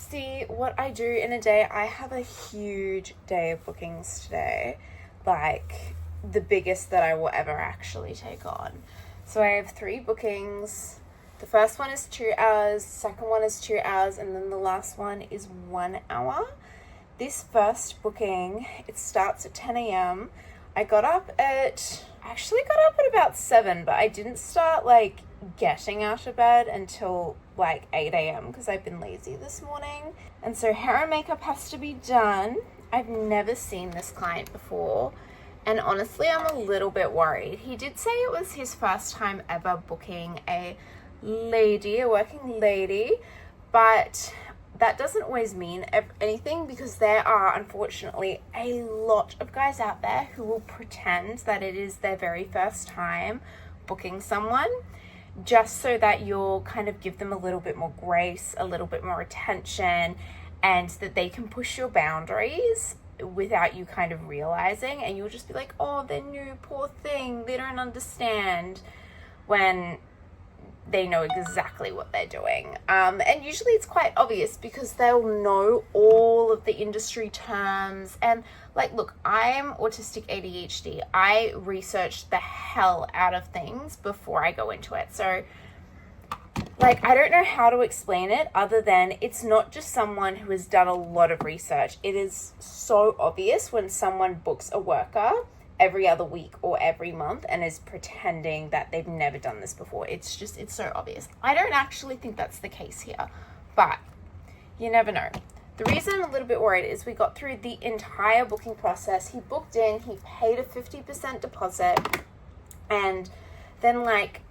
see what I do in a day. I have a huge day of bookings today, like the biggest that I will ever actually take on. So I have 3 bookings. The first one is 2 hours, second one is 2 hours, and then the last one is 1 hour. This first booking, it starts at 10 a.m. I actually got up at about 7, but I didn't start like getting out of bed until like 8 a.m. because I've been lazy this morning. And so hair and makeup has to be done. I've never seen this client before, and honestly I'm a little bit worried. He did say it was his first time ever booking a working lady, but that doesn't always mean anything, because there are unfortunately a lot of guys out there who will pretend that it is their very first time booking someone, just so that you'll kind of give them a little bit more grace, a little bit more attention, and that they can push your boundaries without you kind of realizing, and you'll just be like, oh, they're new, poor thing, they don't understand, when they know exactly what they're doing. And usually it's quite obvious because they'll know all of the industry terms. And like, look, I'm autistic ADHD. I research the hell out of things before I go into it. So like, I don't know how to explain it other than it's not just someone who has done a lot of research. It is so obvious when someone books a worker every other week or every month and is pretending that they've never done this before. It's so obvious. I don't actually think that's the case here, but you never know. The reason I'm a little bit worried is we got through the entire booking process. He booked in, he paid a 50% deposit, and then like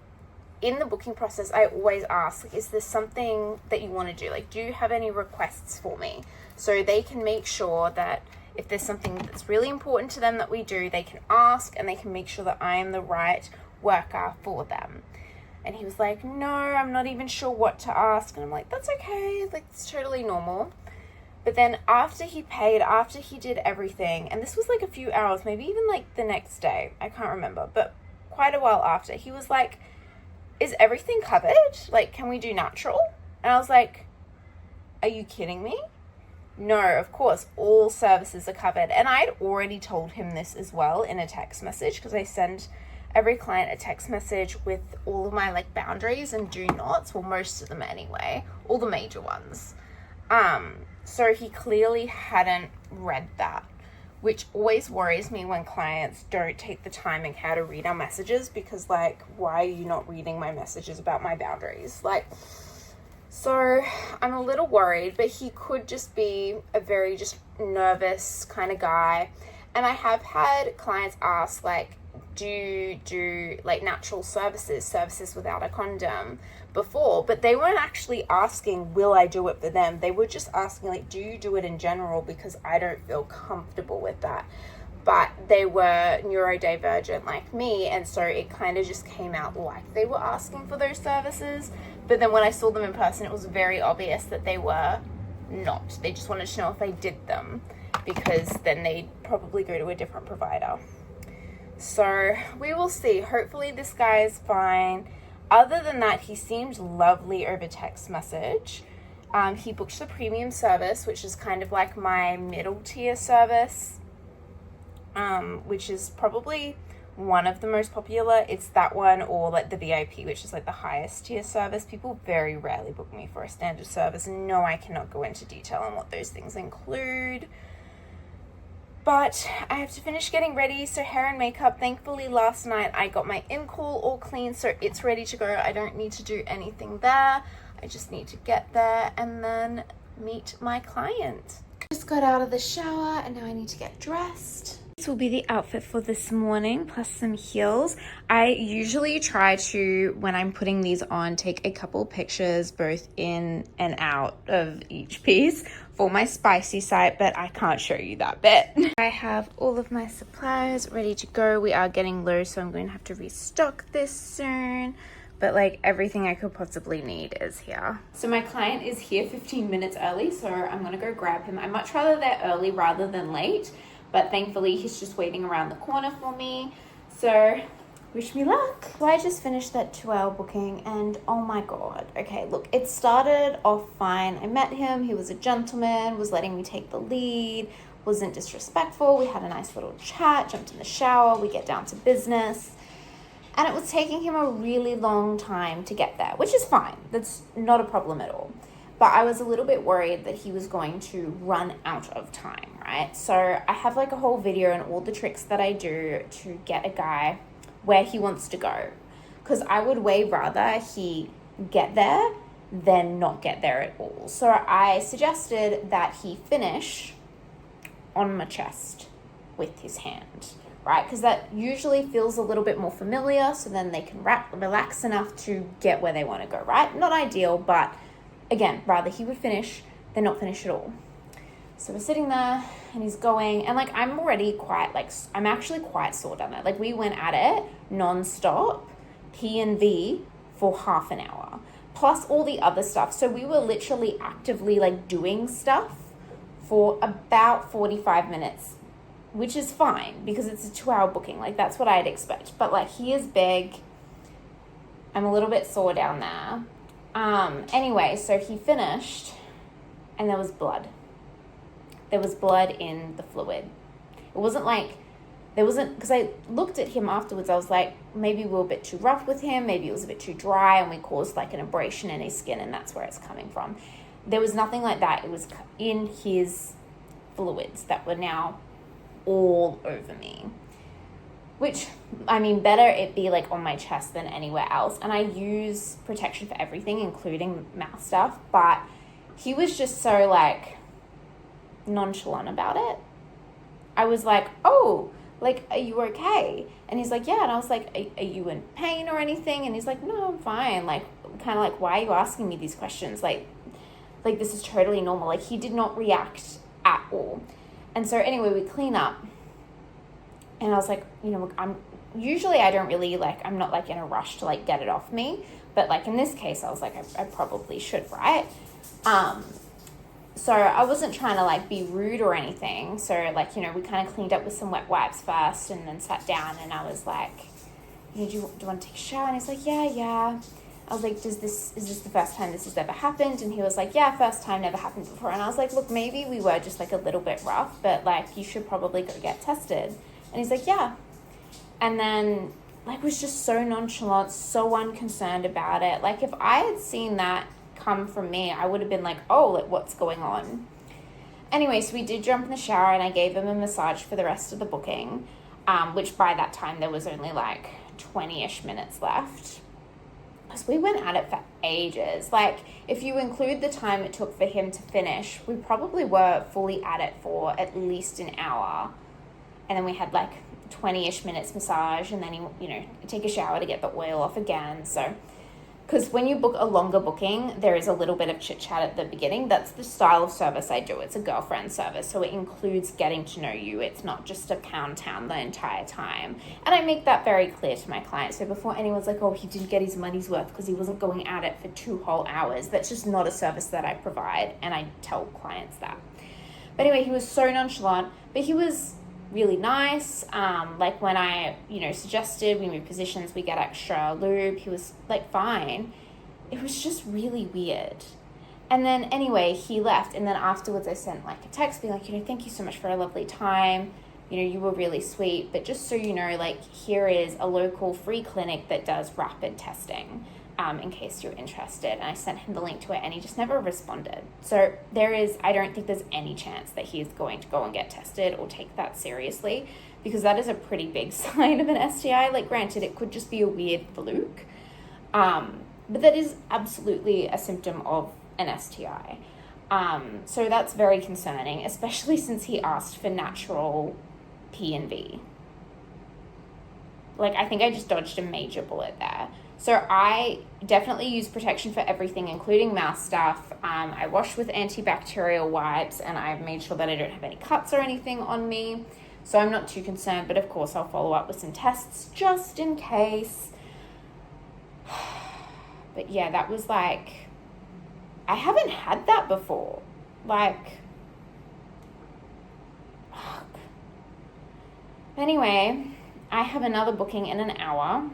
in the booking process, I always ask, like, is there something that you want to do? Like, do you have any requests for me? So they can make sure that if there's something that's really important to them that we do, they can ask, and they can make sure that I am the right worker for them. And he was like, no, I'm not even sure what to ask. And I'm like, that's okay. Like, it's totally normal. But then after he paid, after he did everything, and this was like a few hours, maybe even like the next day, I can't remember, but quite a while after, he was like, is everything covered? Like, can we do natural? And I was like, are you kidding me? No, of course, all services are covered. And I'd already told him this as well in a text message, because I send every client a text message with all of my like boundaries and do nots, well, most of them anyway, all the major ones. So he clearly hadn't read that, which always worries me when clients don't take the time and care to read our messages, because like, why are you not reading my messages about my boundaries? Like, so I'm a little worried, but he could just be a very just nervous kind of guy. And I have had clients ask, like, do you do like natural services without a condom before? But they weren't actually asking, will I do it for them? They were just asking, like, do you do it in general? Because I don't feel comfortable with that. But they were neurodivergent like me, and so it kind of just came out like they were asking for those services. But then when I saw them in person, it was very obvious that they were not. They just wanted to know if I did them, because then they'd probably go to a different provider. So we will see. Hopefully this guy is fine. Other than that, he seemed lovely over text message. He booked the premium service, which is kind of like my middle tier service, which is probably one of the most popular. It's that one, or like the VIP, which is like the highest tier service. People very rarely book me for a standard service. No, I cannot go into detail on what those things include. But I have to finish getting ready, so hair and makeup. Thankfully, last night I got my in-call all clean, so it's ready to go. I don't need to do anything there. I just need to get there and then meet my client. Just got out of the shower and now I need to get dressed. This will be the outfit for this morning, plus some heels. I usually try to, when I'm putting these on, take a couple pictures both in and out of each piece for my spicy site, but I can't show you that bit. I have all of my supplies ready to go. We are getting low, so I'm going to have to restock this soon. But like everything I could possibly need is here. So my client is here 15 minutes early, so I'm gonna go grab him. I'd much rather they're early rather than late, but thankfully he's just waiting around the corner for me. So Wish me luck. So I just finished that 2-hour booking and oh my God. Okay, look, it started off fine. I met him, he was a gentleman, was letting me take the lead, wasn't disrespectful. We had a nice little chat, jumped in the shower, we get down to business. And it was taking him a really long time to get there, which is fine. That's not a problem at all. But I was a little bit worried that he was going to run out of time, right? So I have like a whole video and all the tricks that I do to get a guy where he wants to go. Because I would way rather he get there than not get there at all. So I suggested that he finish on my chest with his hand, right? Because that usually feels a little bit more familiar, so then they can relax enough to get where they want to go, right? Not ideal, but again, rather he would finish than not finish at all. So we're sitting there and he's going, and like I'm already quite like, I'm actually quite sore down there. Like we went at it non-stop, P&V for half an hour, plus all the other stuff. So we were literally actively like doing stuff for about 45 minutes, which is fine because it's a 2-hour booking. Like that's what I'd expect. But like he is big. I'm a little bit sore down there. Anyway, so he finished and there was blood. There was blood in the fluid. It wasn't like, because I looked at him afterwards, I was like, maybe we were a bit too rough with him, maybe it was a bit too dry and we caused like an abrasion in his skin and that's where it's coming from. There was nothing like that. It was in his fluids that were now all over me. Which, I mean, better it be like on my chest than anywhere else. And I use protection for everything, including mouth stuff. But he was just so like nonchalant about it. I was like, oh, like, are you okay? And he's like, yeah. And I was like, are you in pain or anything? And he's like, no, I'm fine. Like, kind of like, why are you asking me these questions? Like this is totally normal. Like he did not react at all. And so anyway, we clean up. And I was like, you know, I don't really like, I'm not like in a rush to like get it off me. But like in this case, I was like, I probably should, right? So I wasn't trying to like be rude or anything. So like, you know, we kind of cleaned up with some wet wipes first and then sat down and I was like, you know, do you want to take a shower? And he's like, yeah. I was like, is this the first time this has ever happened? And he was like, yeah, first time, never happened before. And I was like, look, maybe we were just like a little bit rough, but like you should probably go get tested. And he's like, yeah. And then like was just so nonchalant, so unconcerned about it. Like if I had seen that come from me, I would have been like, oh, like what's going on? Anyway, so we did jump in the shower and I gave him a massage for the rest of the booking, which by that time there was only like 20-ish minutes left. Because we went at it for ages. Like if you include the time it took for him to finish, we probably were fully at it for at least an hour. And then we had like 20-ish minutes massage and then he, you know, take a shower to get the oil off again. So, because when you book a longer booking, there is a little bit of chit chat at the beginning. That's the style of service I do. It's a girlfriend service. So it includes getting to know you. It's not just a pound town the entire time. And I make that very clear to my clients. So before anyone's like, oh, he didn't get his money's worth because he wasn't going at it for 2 whole hours. That's just not a service that I provide. And I tell clients that. But anyway, he was so nonchalant, but he was really nice. Like when I, you know, suggested we move positions, we get extra lube, he was like fine. It was just really weird. And then anyway, he left, and then afterwards I sent like a text being like, you know, thank you so much for a lovely time, you know, you were really sweet, but just so you know, like here is a local free clinic that does rapid testing, in case you're interested. And I sent him the link to it and he just never responded. So I don't think there's any chance that he is going to go and get tested or take that seriously, because that is a pretty big sign of an STI. Like granted, it could just be a weird fluke, but that is absolutely a symptom of an STI. So that's very concerning, especially since he asked for natural P&V. Like I think I just dodged a major bullet there. So I definitely use protection for everything, including mouth stuff. I wash with antibacterial wipes and I've made sure that I don't have any cuts or anything on me. So I'm not too concerned, but of course I'll follow up with some tests just in case. But yeah, that was like, I haven't had that before. Like, fuck. Anyway, I have another booking in an hour.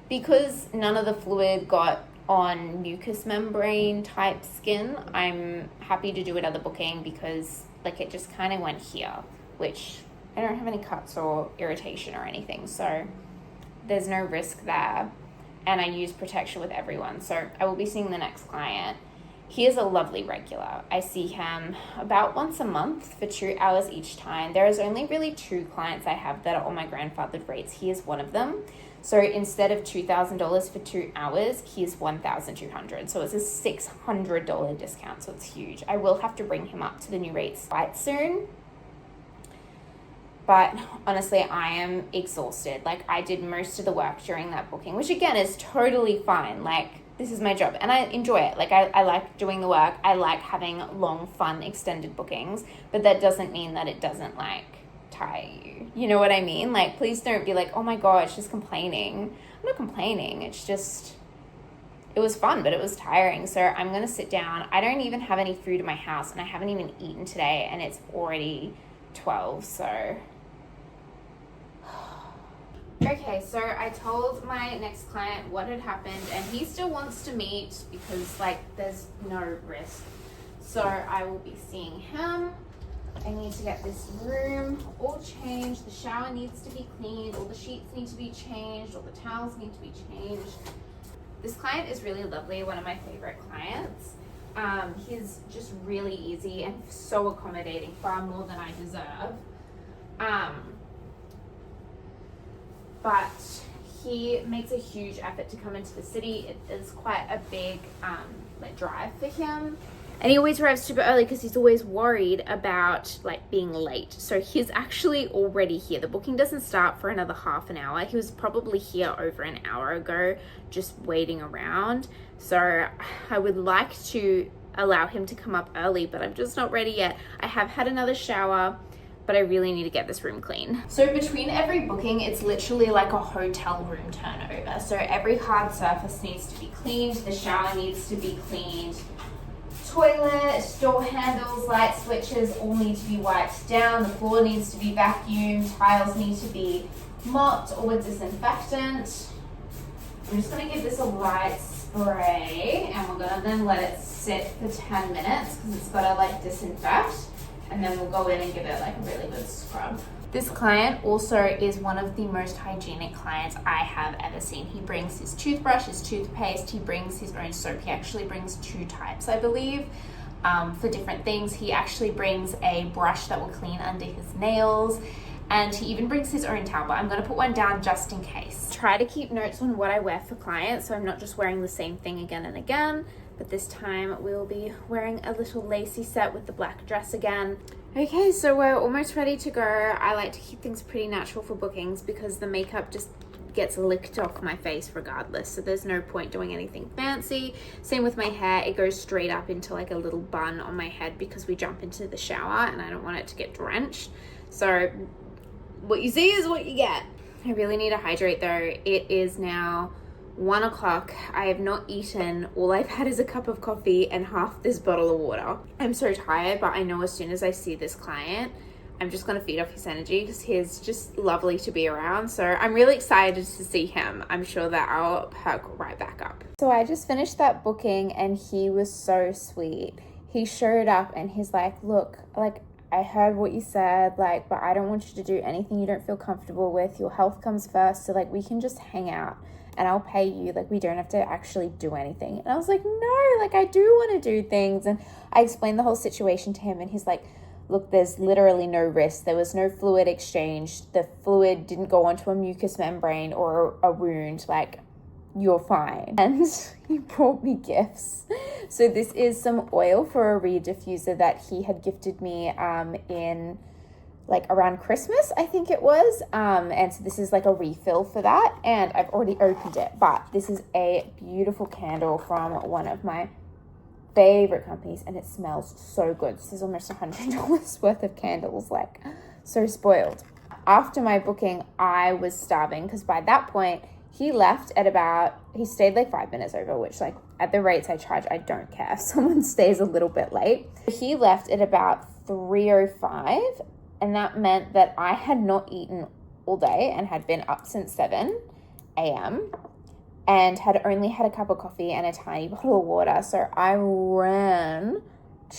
Because none of the fluid got on mucous membrane type skin, I'm happy to do another booking because like it just kind of went here, which I don't have any cuts or irritation or anything, so there's no risk there. And I use protection with everyone, so I will be seeing the next client. He is a lovely regular. I see him about once a month for 2 hours each time. There is only really 2 clients I have that are on my grandfathered rates. He is one of them. So instead of $2,000 for 2 hours, he's $1,200. So it's a $600 discount. So it's huge. I will have to bring him up to the new rates quite soon. But honestly, I am exhausted. Like, I did most of the work during that booking, which again is totally fine. Like, this is my job and I enjoy it. Like, I like doing the work. I like having long, fun, extended bookings, but that doesn't mean that it doesn't like tire you. You know what I mean? Like, please don't be like, oh my God, she's complaining. I'm not complaining. It's just, it was fun, but it was tiring. So I'm going to sit down. I don't even have any food in my house and I haven't even eaten today and it's already 12. So okay, so I told my next client what had happened and he still wants to meet because like there's no risk. So I will be seeing him. I need to get this room all changed. The shower needs to be cleaned. All the sheets need to be changed. All the towels need to be changed. This client is really lovely, one of my favorite clients. He's just really easy and so accommodating, far more than I deserve. But he makes a huge effort to come into the city. It is quite a big like drive for him. And he always arrives super early because he's always worried about like being late. So he's actually already here. The booking doesn't start for another half an hour. He was probably here over an hour ago, just waiting around. So I would like to allow him to come up early, but I'm just not ready yet. I have had another shower, but I really need to get this room clean. So between every booking, it's literally like a hotel room turnover. So every hard surface needs to be cleaned. The shower needs to be cleaned. Toilet, door handles, light switches all need to be wiped down. The floor needs to be vacuumed. Tiles need to be mopped or with disinfectant. I'm just gonna give this a light spray and we're gonna then let it sit for 10 minutes because it's gotta like disinfect. And then we'll go in and give it like a really good scrub. This client also is one of the most hygienic clients I have ever seen. He brings his toothbrush, his toothpaste, he brings his own soap. He actually brings 2 types, I believe, for different things. He actually brings a brush that will clean under his nails, and he even brings his own towel, but I'm gonna put one down just in case. Try to keep notes on what I wear for clients, so I'm not just wearing the same thing again and again, but this time we'll be wearing a little lacy set with the black dress again. Okay, so we're almost ready to go. I like to keep things pretty natural for bookings because the makeup just gets licked off my face regardless, so there's no point doing anything fancy. Same with my hair, it goes straight up into like a little bun on my head because we jump into the shower and I don't want it to get drenched. So what you see is what you get. I really need to hydrate though. It is now 1 o'clock. I have not eaten. All I've had is a cup of coffee and half this bottle of water. I'm so tired, but I know as soon as I see this client, I'm just gonna feed off his energy because he's just lovely to be around. So I'm really excited to see him. I'm sure that I'll perk right back up. So I just finished that booking and he was so sweet. He showed up and he's like, look, like, I heard what you said, like, but I don't want you to do anything you don't feel comfortable with. Your health comes first, so like we can just hang out and I'll pay you, like we don't have to actually do anything. And I was like, no, like I do want to do things. And I explained the whole situation to him and he's like, look, there's literally no risk. There was no fluid exchange. The fluid didn't go onto a mucous membrane or a wound. Like, you're fine. And he brought me gifts. So this is some oil for a rediffuser that he had gifted me in like around Christmas, I think it was. And so this is like a refill for that. And I've already opened it, but this is a beautiful candle from one of my favorite companies and it smells so good. This is almost $100 worth of candles, like so spoiled. After my booking, I was starving because by that point, he left at about, he stayed like 5 minutes over, which like at the rates I charge, I don't care if someone stays a little bit late. He left at about 3:05 And that meant that I had not eaten all day and had been up since 7 a.m. and had only had a cup of coffee and a tiny bottle of water. So I ran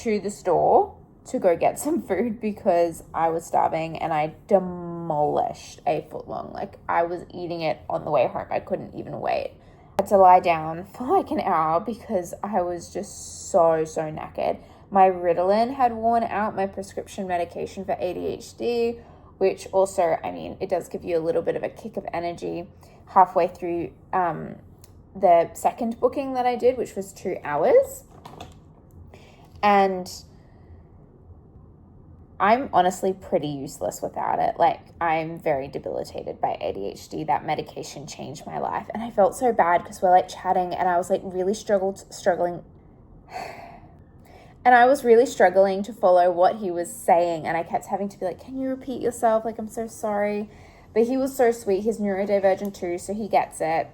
to the store to go get some food because I was starving, and I demolished a footlong. Like, I was eating it on the way home. I couldn't even wait. I had to lie down for like an hour because I was just so knackered. My Ritalin had worn out, my prescription medication for ADHD, which also, I mean, it does give you a little bit of a kick of energy halfway through the second booking that I did, which was 2 hours. And I'm honestly pretty useless without it. Like, I'm very debilitated by ADHD. That medication changed my life. And I felt so bad because we're like chatting, and I was like really struggling. And I was really struggling to follow what he was saying. And I kept having to be like, can you repeat yourself? Like, I'm so sorry. But he was so sweet. He's neurodivergent too, so he gets it.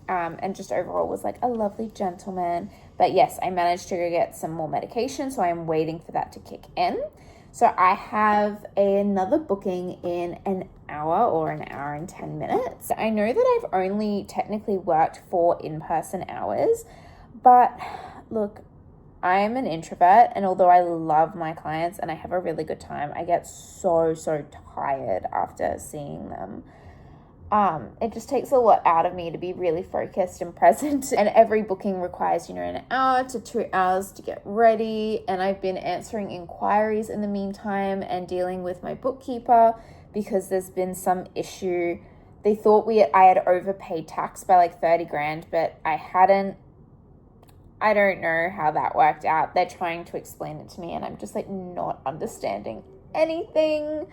And just overall was like a lovely gentleman. But yes, I managed to go get some more medication, so I'm waiting for that to kick in. So I have another booking in an hour or an hour and 10 minutes. I know that I've only technically worked 4 in-person hours, but look, I am an introvert, and although I love my clients and I have a really good time, I get so tired after seeing them. It just takes a lot out of me to be really focused and present, and every booking requires, an hour to 2 hours to get ready, and I've been answering inquiries in the meantime and dealing with my bookkeeper because there's been some issue. They thought I had overpaid tax by like 30 grand, but I hadn't. I don't know how that worked out. They're trying to explain it to me, and I'm just like not understanding anything.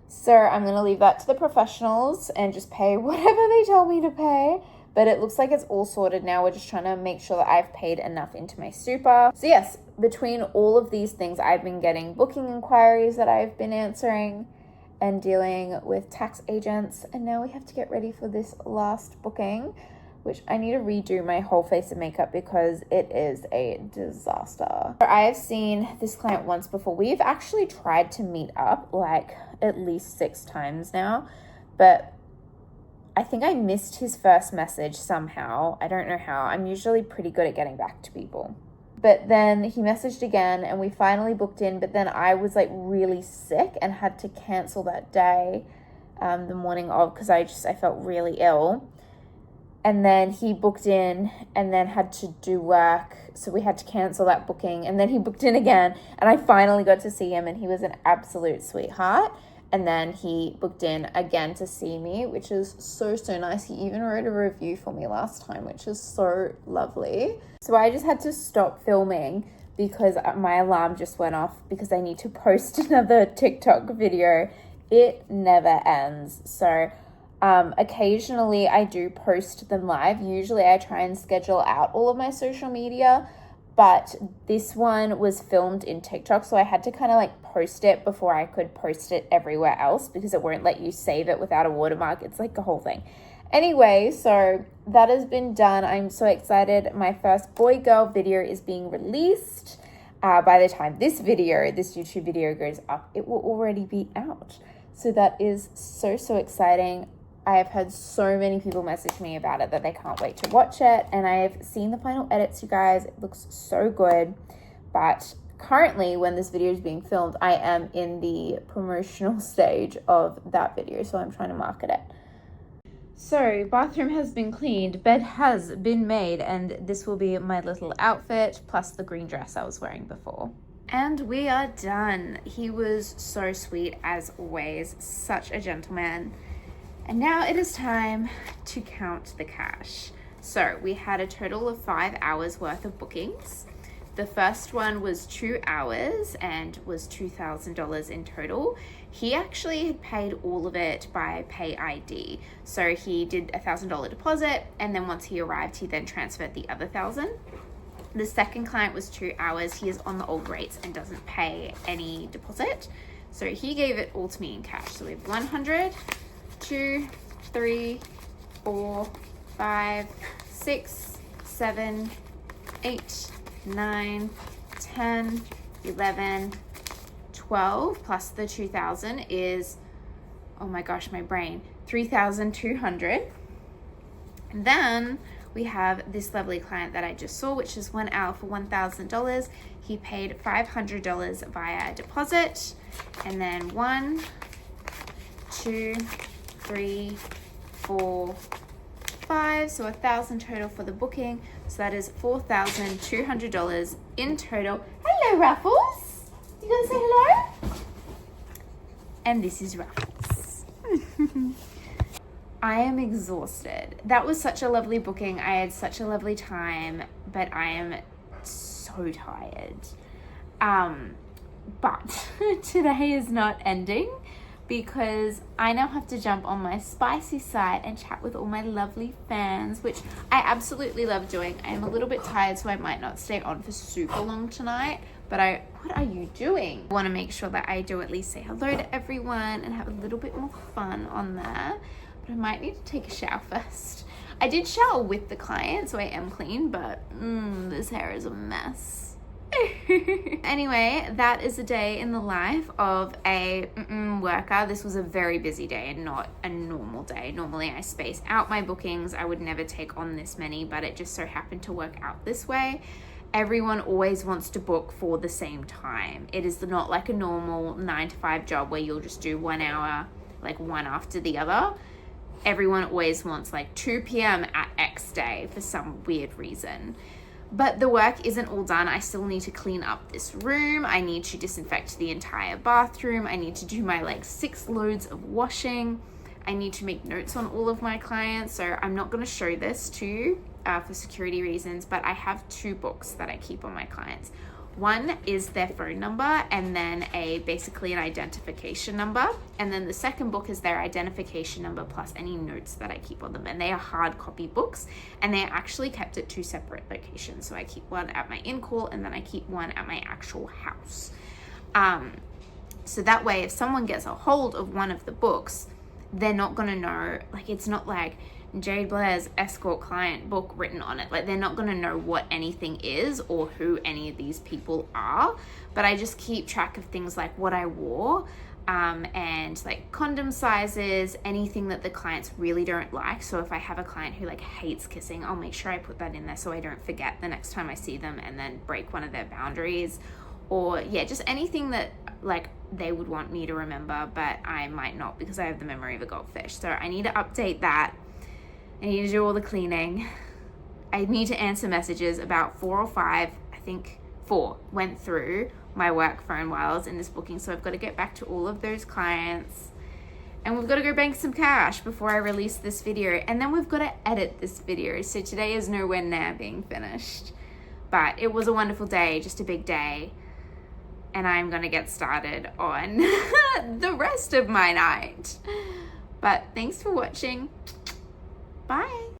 So I'm going to leave that to the professionals and just pay whatever they tell me to pay. But it looks like it's all sorted now. We're just trying to make sure that I've paid enough into my super. So yes, between all of these things, I've been getting booking inquiries that I've been answering and dealing with tax agents. And now we have to get ready for this last booking, which I need to redo my whole face of makeup because it is a disaster. I have seen this client once before. We've actually tried to meet up like at least 6 times now, but I think I missed his first message somehow. I don't know how. I'm usually pretty good at getting back to people. But then he messaged again and we finally booked in, but then I was like really sick and had to cancel that day, the morning of, because I felt really ill. And then he booked in and then had to do work. So we had to cancel that booking. And then he booked in again. And I finally got to see him, and he was an absolute sweetheart. And then he booked in again to see me, which is so nice. He even wrote a review for me last time, which is so lovely. So I just had to stop filming because my alarm just went off because I need to post another TikTok video. It never ends. So occasionally I do post them live. Usually I try and schedule out all of my social media, but this one was filmed in TikTok, so I had to kind of like post it before I could post it everywhere else because it won't let you save it without a watermark. It's like a whole thing. Anyway, so that has been done. I'm so excited. My first boy-girl video is being released. By the time this YouTube video goes up, it will already be out. So that is so exciting. I have had so many people message me about it that they can't wait to watch it. And I've seen the final edits, you guys. It looks so good. But currently, when this video is being filmed, I am in the promotional stage of that video. So I'm trying to market it. So bathroom has been cleaned, bed has been made, and this will be my little outfit plus the green dress I was wearing before. And we are done. He was so sweet as always, such a gentleman. And now it is time to count the cash. So we had a total of 5 hours worth of bookings. The first one was 2 hours and was $2,000 in total. He actually had paid all of it by Pay ID. So he did a $1,000 deposit, and then once he arrived, he then transferred the other $1,000. The second client was 2 hours. He is on the old rates and doesn't pay any deposit. So he gave it all to me in cash. So we have 100, 2, 3, 4, 5, 6, 7, 8, 9, 10, 11, 12 plus the 2,000 is, oh my gosh, my brain, 3,200. And then we have this lovely client that I just saw, which is 1 hour for $1,000. He paid $500 via deposit. And then 1, 2, 3, 4, 5. So 1,000 total for the booking. So that is $4,200 in total. Hello, Ruffles. You gonna say hello? And this is Ruffles. I am exhausted. That was such a lovely booking. I had such a lovely time, but I am so tired. But today is not ending because I now have to jump on my spicy side and chat with all my lovely fans, which I absolutely love doing. I am a little bit tired, so I might not stay on for super long tonight, but what are you doing? I want to make sure that I do at least say hello to everyone and have a little bit more fun on there. But I might need to take a shower first. I did shower with the client, so I am clean, but this hair is a mess. Anyway, that is a day in the life of a worker. This was a very busy day and not a normal day. Normally I space out my bookings. I would never take on this many, but it just so happened to work out this way. Everyone always wants to book for the same time. It is not like a normal 9-to-5 job where you'll just do 1 hour, like one after the other. Everyone always wants like 2 p.m. at X day for some weird reason. But the work isn't all done. I still need to clean up this room. I need to disinfect the entire bathroom. I need to do my like 6 loads of washing. I need to make notes on all of my clients. So I'm not going to show this to you for security reasons, but I have 2 books that I keep on my clients. One is their phone number and then basically an identification number. And then the second book is their identification number plus any notes that I keep on them. And they are hard copy books and they are actually kept at 2 separate locations. So I keep one at my in-call and then I keep one at my actual house. So that way, if someone gets a hold of one of the books, they're not going to know, like it's not like Jade Blair's Escort client book written on it. Like they're not going to know what anything is or who any of these people are. But I just keep track of things like what I wore and like condom sizes, anything that the clients really don't like. So if I have a client who like hates kissing, I'll make sure I put that in there so I don't forget the next time I see them and then break one of their boundaries. Or yeah, just anything that like they would want me to remember, but I might not because I have the memory of a goldfish. So I need to update that. I need to do all the cleaning. I need to answer messages. About 4 or 5, I think 4, went through my work phone while I was in this booking. So I've got to get back to all of those clients. And we've got to go bank some cash before I release this video. And then we've got to edit this video. So today is nowhere near being finished. But it was a wonderful day, just a big day. And I'm going to get started on the rest of my night. But thanks for watching. Bye.